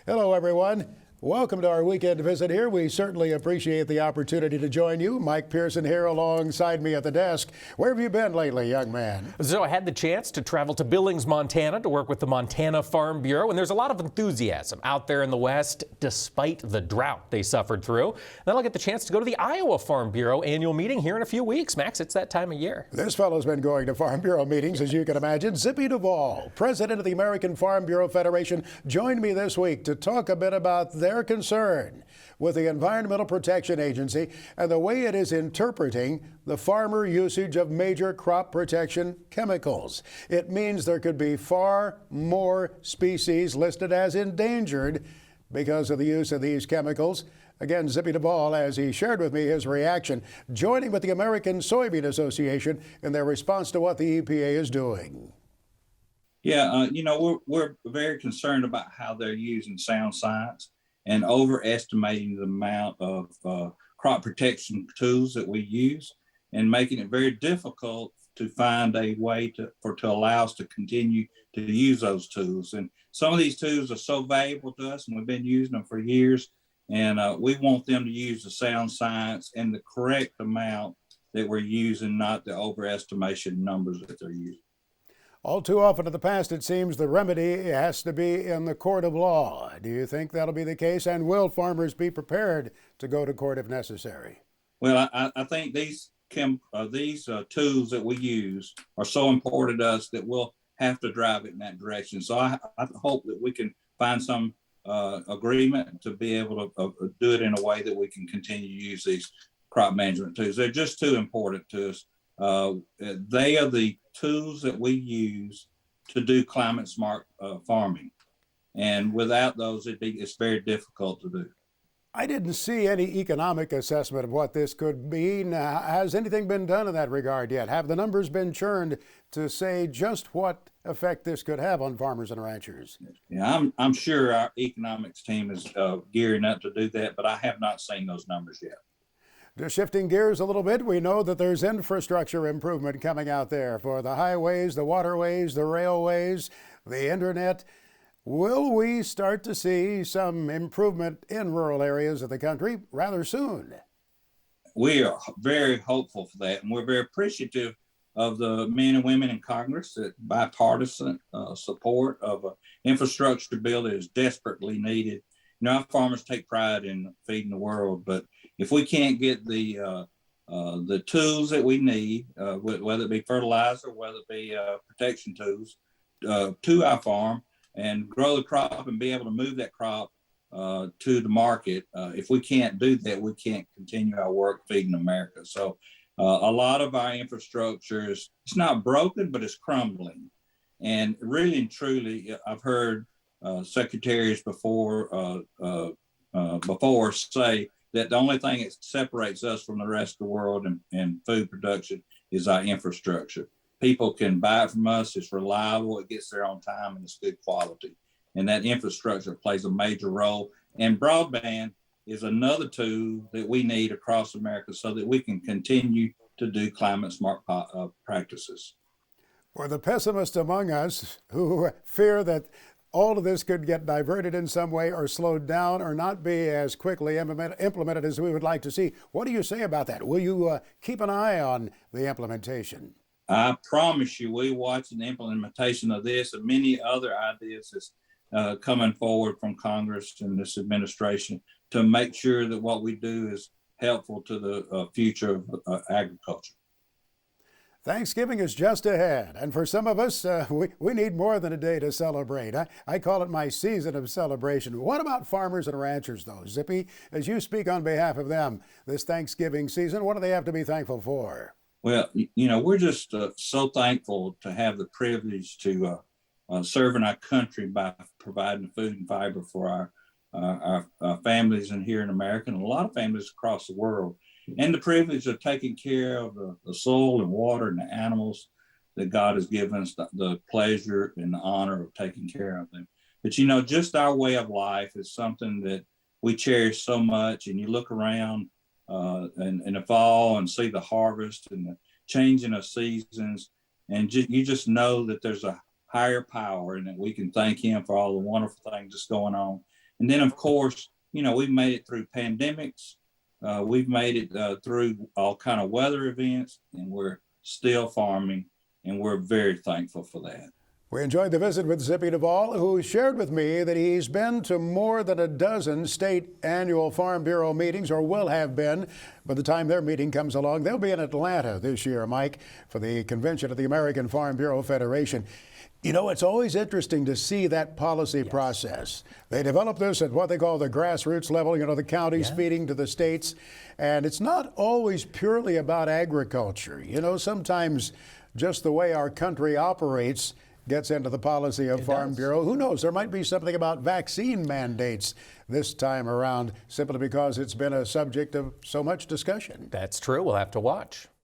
Hello, everyone. Welcome to our weekend visit here. We certainly appreciate the opportunity to join you. Mike Pearson here alongside me at the desk. Where have you been lately, young man? So I had the chance to travel to Billings, Montana to work with the Montana Farm Bureau, and there's a lot of enthusiasm out there in the West despite the drought they suffered through. Then I'll get the chance to go to the Iowa Farm Bureau annual meeting here in a few weeks. Max, it's that time of year. This fellow's been going to Farm Bureau meetings, as you can imagine. Zippy Duvall, president of the American Farm Bureau Federation, joined me this week to talk a bit about their concern with the Environmental Protection Agency and the way it is interpreting the farmer usage of major crop protection chemicals. It means there could be far more species listed as endangered because of the use of these chemicals. Again, Zippy Duvall, as he shared with me his reaction, joining with the American Soybean Association in their response to what the EPA is doing. Yeah, we're very concerned about how they're using sound science and overestimating the amount of crop protection tools that we use and making it very difficult to find a way to allow us to continue to use those tools. And some of these tools are so valuable to us, and we've been using them for years. And we want them to use the sound science and the correct amount that we're using, not the overestimation numbers that they're using. All too often in the past, it seems the remedy has to be in the court of law. Do you think that'll be the case? And will farmers be prepared to go to court if necessary? Well, I think these tools that we use are so important to us that we'll have to drive it in that direction. So I hope that we can find some agreement to be able to do it in a way that we can continue to use these crop management tools. They're just too important to us. They are the tools that we use to do climate smart farming. And without those, it's very difficult to do. I didn't see any economic assessment of what this could mean. Has anything been done in that regard yet? Have the numbers been churned to say just what effect this could have on farmers and ranchers? Yeah, I'm sure our economics team is gearing up to do that, but I have not seen those numbers yet. Just shifting gears a little bit, we know that there's infrastructure improvement coming out there for the highways, the waterways, the railways, the internet. Will we start to see some improvement in rural areas of the country rather soon? We are very hopeful for that, and we're very appreciative of the men and women in Congress that bipartisan support of an infrastructure bill that is desperately needed. Our farmers take pride in feeding the world, but if we can't get the tools that we need, whether it be fertilizer, whether it be protection tools, to our farm and grow the crop and be able to move that crop to the market, if we can't do that, we can't continue our work feeding America. So a lot of our infrastructure it's not broken, but it's crumbling. And really and truly, I've heard secretaries before say that the only thing that separates us from the rest of the world in food production is our infrastructure. People can buy it from us. It's reliable. It gets there on time, and it's good quality. And that infrastructure plays a major role. And broadband is another tool that we need across America so that we can continue to do climate smart practices. For the pessimists among us who fear that all of this could get diverted in some way or slowed down or not be as quickly implemented as we would like to see, what do you say about that? Will you keep an eye on the implementation? I promise you, we're watching the implementation of this and many other ideas that's coming forward from Congress and this administration to make sure that what we do is helpful to the future of agriculture. Thanksgiving is just ahead, and for some of us, we need more than a day to celebrate. I call it my season of celebration. What about farmers and ranchers, though? Zippy, as you speak on behalf of them this Thanksgiving season, what do they have to be thankful for? Well, we're just so thankful to have the privilege to serve in our country by providing food and fiber for our families in here in America and a lot of families across the world. And the privilege of taking care of the soil and water and the animals that God has given us, the pleasure and the honor of taking care of them. But, just our way of life is something that we cherish so much. And you look around in the fall and see the harvest and the changing of seasons. And you just know that there's a higher power and that we can thank him for all the wonderful things that's going on. And then, of course, we've made it through pandemics. We've made it through all kind of weather events, and we're still farming, and we're very thankful for that. We enjoyed the visit with Zippy Duvall, who shared with me that he's been to more than a dozen state annual Farm Bureau meetings, or will have been. By the time their meeting comes along, they'll be in Atlanta this year, Mike, for the convention of the American Farm Bureau Federation. It's always interesting to see that policy process. They develop this at what they call the grassroots level, the counties feeding to the states. And it's not always purely about agriculture. Sometimes just the way our country operates gets into the policy of Farm Bureau. Who knows? There might be something about vaccine mandates this time around, simply because it's been a subject of so much discussion. That's true. We'll have to watch.